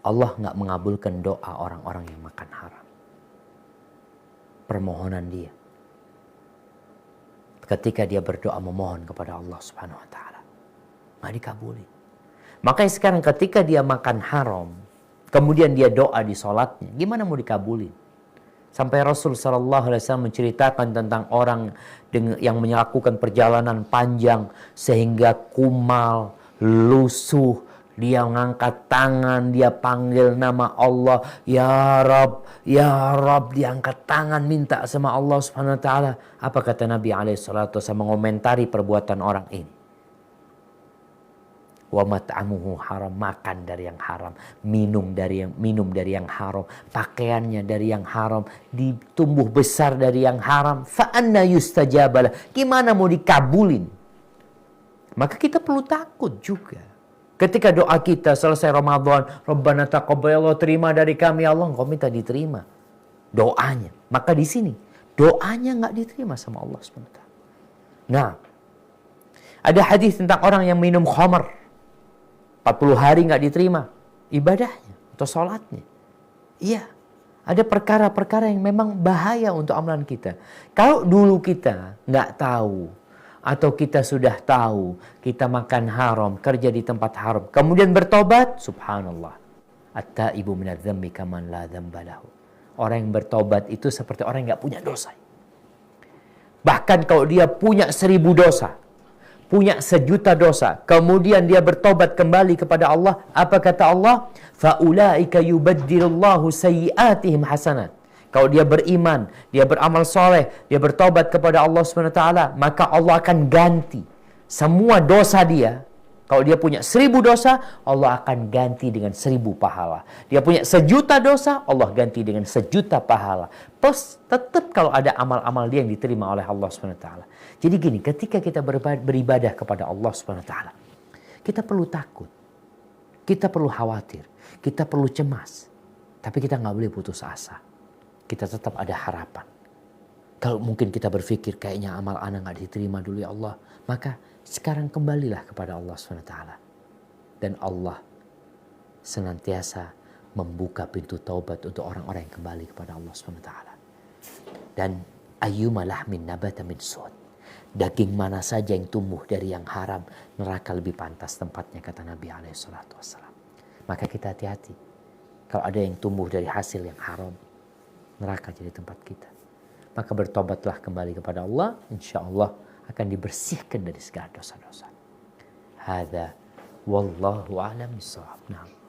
Allah nggak mengabulkan doa orang-orang yang makan haram. Permohonan dia. Ketika dia berdoa memohon kepada Allah Subhanahu wa Ta'ala, nggak dikabulin. Makanya sekarang ketika dia makan haram, kemudian dia doa di sholatnya, gimana mau dikabulin? Sampai Rasul Sallallahu Alaihi Wasallam menceritakan tentang orang yang melakukan perjalanan panjang sehingga kumal, lusuh, dia mengangkat tangan, dia panggil nama Allah, Ya Rabb, Ya Rabb, dia angkat tangan minta sama Allah Subhanahu Wa Taala. Apa kata Nabi Alaihi Wasallam mengomentari perbuatan orang ini? Wa mat'amuhu haram, makan dari yang haram, minum dari yang haram, pakaiannya dari yang haram, ditumbuh besar dari yang haram. Fa anna yustajabalah, gimana mau dikabulin? Maka kita perlu takut juga. Ketika doa kita selesai Ramadan, Rabbana taqabbal, Allah terima dari kami, Allah engkau minta diterima doanya. Maka di sini doanya nggak diterima sama Allah SWT. Nah, ada hadis tentang orang yang minum khamar 40 hari nggak diterima ibadahnya atau sholatnya. Iya, ada perkara-perkara yang memang bahaya untuk amalan kita. Kalau dulu kita nggak tahu, atau kita sudah tahu, kita makan haram, kerja di tempat haram, kemudian bertobat, subhanallah. At-taibu minadz-dzambi kaman la dzamba lahu. Orang yang bertobat itu seperti orang yang nggak punya dosa. Bahkan kalau dia punya 1000 dosa, punya 1.000.000 dosa, kemudian dia bertobat kembali kepada Allah, apa kata Allah? Faulaika yubaddilullahu sayyi'atihim hasanat. Kalau dia beriman, dia beramal soleh, dia bertobat kepada Allah SWT, maka Allah akan ganti semua dosa dia. Kalau dia punya 1000 dosa, Allah akan ganti dengan 1000 pahala. Dia punya 1.000.000 dosa, Allah ganti dengan 1.000.000 pahala. Plus tetap kalau ada amal-amal dia yang diterima oleh Allah SWT. Jadi gini, ketika kita beribadah kepada Allah SWT, kita perlu takut, kita perlu khawatir, kita perlu cemas. Tapi kita nggak boleh putus asa. Kita tetap ada harapan. Kalau mungkin kita berpikir kayaknya amal anak nggak diterima dulu ya Allah, maka sekarang kembalilah kepada Allah SWT. Dan Allah senantiasa membuka pintu taubat untuk orang-orang yang kembali kepada Allah SWT. Dan ayyuma lahmin nabata min su'ud. Daging mana saja yang tumbuh dari yang haram, neraka lebih pantas tempatnya, kata Nabi SAW. Maka kita hati-hati. Kalau ada yang tumbuh dari hasil yang haram, neraka jadi tempat kita. Maka bertobatlah kembali kepada Allah, insya Allah akan dibersihkan dari segala dosa-dosa. Hadza wallahu a'lam bishawab. Nah.